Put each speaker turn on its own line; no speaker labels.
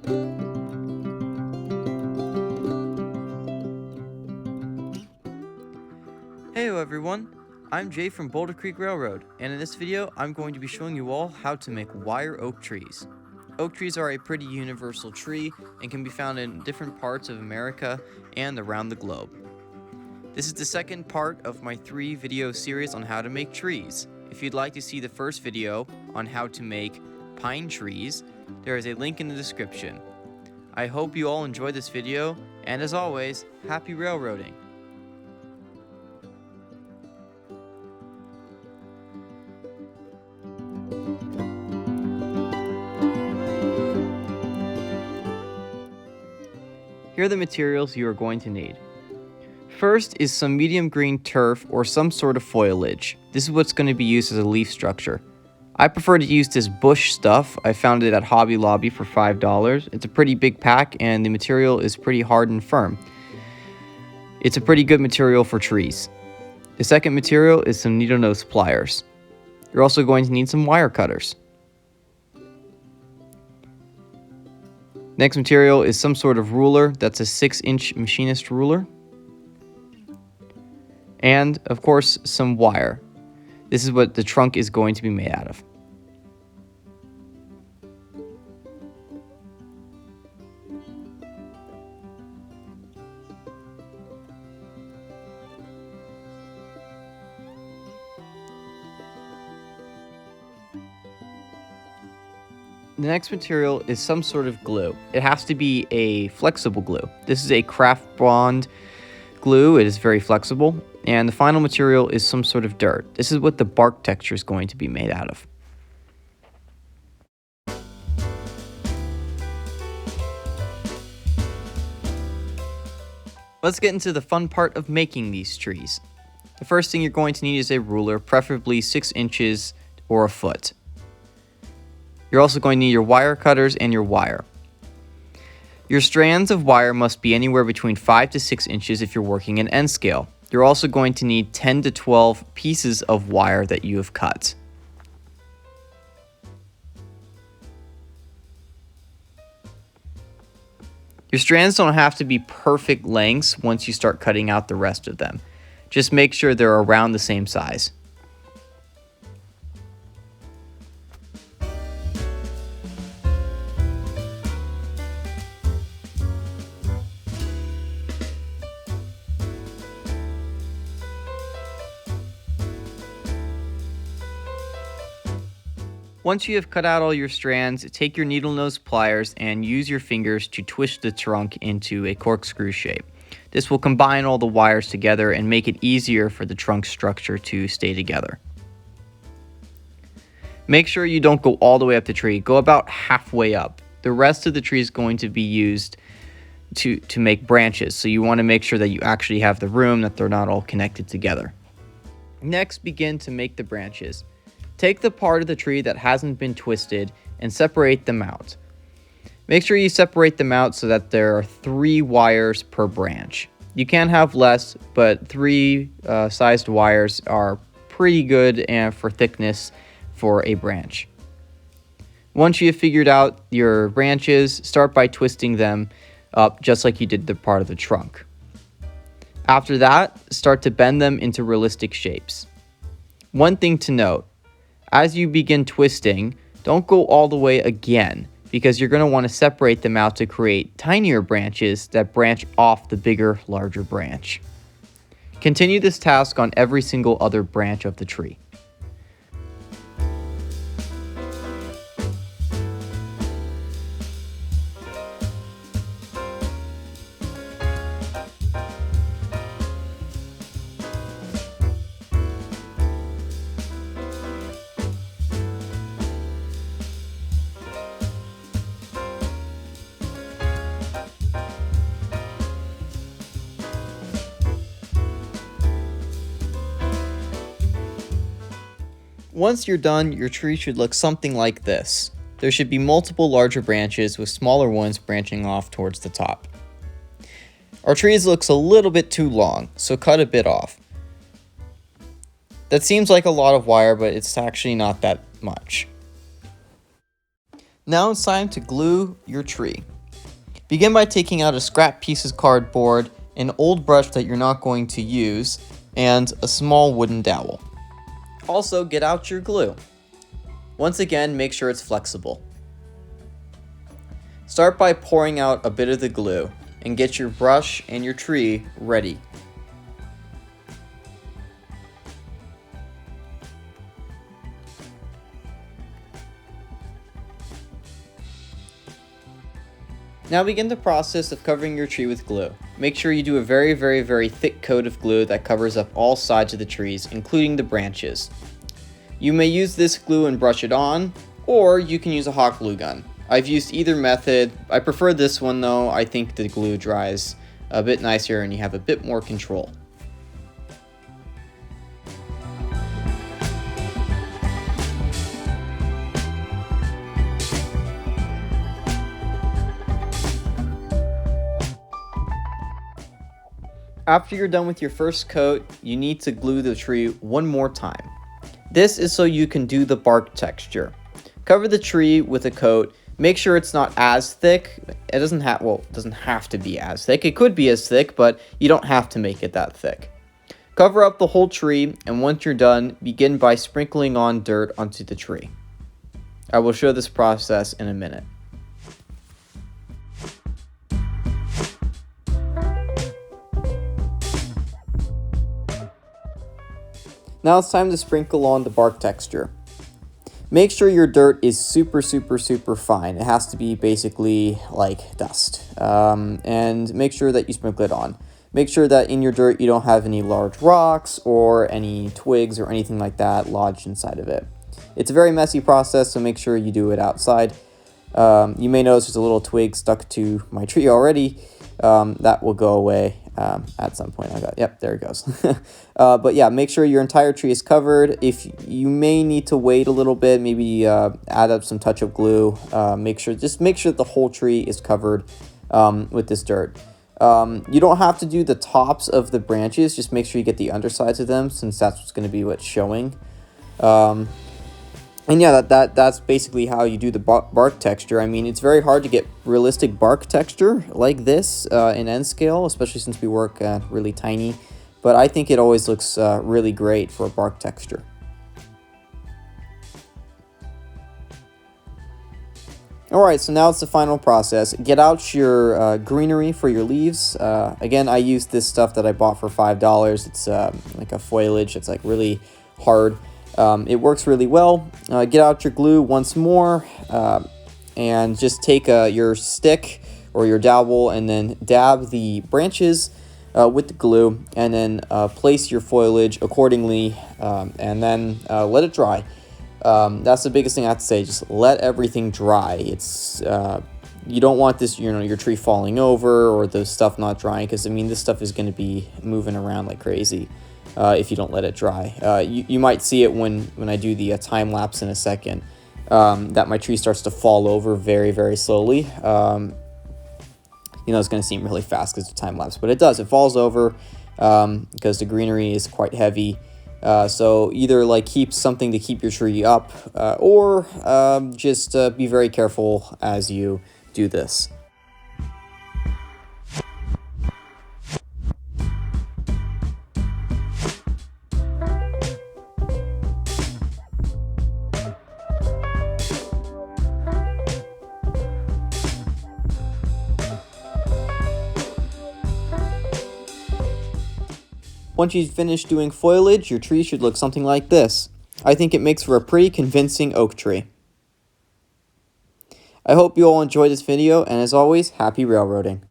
Heyo everyone, I'm Jay from Boulder Creek Railroad, and in this video I'm going to be showing you all how to make wire oak trees. Oak trees are a pretty universal tree and can be found in different parts of America and around the globe. This is the second part of my 3-video series on how to make trees. If you'd like to see the first video on how to make pine trees, there is a link in the description. I hope you all enjoyed this video, and as always, happy railroading! Here are the materials you are going to need. First is some medium green turf or some sort of foliage. This is what's going to be used as a leaf structure. I prefer to use this bush stuff. I found it at Hobby Lobby for $5. It's a pretty big pack and the material is pretty hard and firm. It's a pretty good material for trees. The second material is some needle nose pliers. You're also going to need some wire cutters. Next material is some sort of ruler. That's a 6-inch machinist ruler. And, of course, some wire. This is what the trunk is going to be made out of. The next material is some sort of glue. It has to be a flexible glue. This is a craft bond glue. It is very flexible. And the final material is some sort of dirt. This is what the bark texture is going to be made out of. Let's get into the fun part of making these trees. The first thing you're going to need is a ruler, preferably 6 inches or a foot. You're also going to need your wire cutters and your wire. Your strands of wire must be anywhere between 5 to 6 inches if you're working in N scale. You're also going to need 10 to 12 pieces of wire that you have cut. Your strands don't have to be perfect lengths once you start cutting out the rest of them. Just make sure they're around the same size. Once you have cut out all your strands, take your needle nose pliers and use your fingers to twist the trunk into a corkscrew shape. This will combine all the wires together and make it easier for the trunk structure to stay together. Make sure you don't go all the way up the tree. Go about halfway up. The rest of the tree is going to be used to make branches, so you want to make sure that you actually have the room, that they're not all connected together. Next, begin to make the branches. Take the part of the tree that hasn't been twisted and separate them out. Make sure you separate them out so that there are 3 wires per branch. You can have less, but 3 sized wires are pretty good and for thickness for a branch. Once you have figured out your branches, start by twisting them up just like you did the part of the trunk. After that, start to bend them into realistic shapes. One thing to note, as you begin twisting, don't go all the way again because you're going to want to separate them out to create tinier branches that branch off the bigger, larger branch. Continue this task on every single other branch of the tree. Once you're done, your tree should look something like this. There should be multiple larger branches with smaller ones branching off towards the top. Our tree looks a little bit too long, so cut a bit off. That seems like a lot of wire, but it's actually not that much. Now it's time to glue your tree. Begin by taking out a scrap piece of cardboard, an old brush that you're not going to use, and a small wooden dowel. Also, get out your glue. Once again, make sure it's flexible. Start by pouring out a bit of the glue and get your brush and your tree ready. Now begin the process of covering your tree with glue. Make sure you do a very thick coat of glue that covers up all sides of the trees, including the branches. You may use this glue and brush it on, or you can use a hot glue gun. I've used either method. I prefer this one though. I think the glue dries a bit nicer and you have a bit more control. After you're done with your first coat, you need to glue the tree one more time. This is so you can do the bark texture. Cover the tree with a coat. Make sure it's not as thick. It doesn't have to be as thick. It could be as thick, but you don't have to make it that thick. Cover up the whole tree, and once you're done, begin by sprinkling on dirt onto the tree. I will show this process in a minute. Now it's time to sprinkle on the bark texture. Make sure your dirt is super fine. It has to be basically like dust. And make sure that you sprinkle it on. Make sure that in your dirt you don't have any large rocks or any twigs or anything like that lodged inside of it. It's a very messy process, so make sure you do it outside. You may notice there's a little twig stuck to my tree already. That will go away at some point. Yep, there it goes. But yeah, make sure your entire tree is covered. If you may need to wait a little bit, maybe add up some touch-up glue. Make sure that the whole tree is covered with this dirt. You don't have to do the tops of the branches. Just make sure you get the undersides of them, since that's what's going to be what's showing. And yeah, that's basically how you do the bark texture. I mean, it's very hard to get realistic bark texture like this in N scale, especially since we work really tiny. But I think it always looks really great for a bark texture. Alright, so now it's the final process. Get out your greenery for your leaves. Again, I used this stuff that I bought for $5. It's like a foliage. It's like really hard. It works really well. Get out your glue once more and just take your stick or your dowel and then dab the branches with the glue, and then place your foliage accordingly, and then let it dry. That's the biggest thing I have to say. Just let everything dry. It's you don't want this, your tree falling over or the stuff not drying, because I mean this stuff is going to be moving around like crazy. If you don't let it dry. You might see it when I do the time lapse in a second, that my tree starts to fall over very slowly. It's going to seem really fast because of time lapse, but it does. It falls over because the greenery is quite heavy. So either like keep something to keep your tree up, or just be very careful as you do this. Once you've finished doing foliage, your tree should look something like this. I think it makes for a pretty convincing oak tree. I hope you all enjoyed this video, and as always, happy railroading.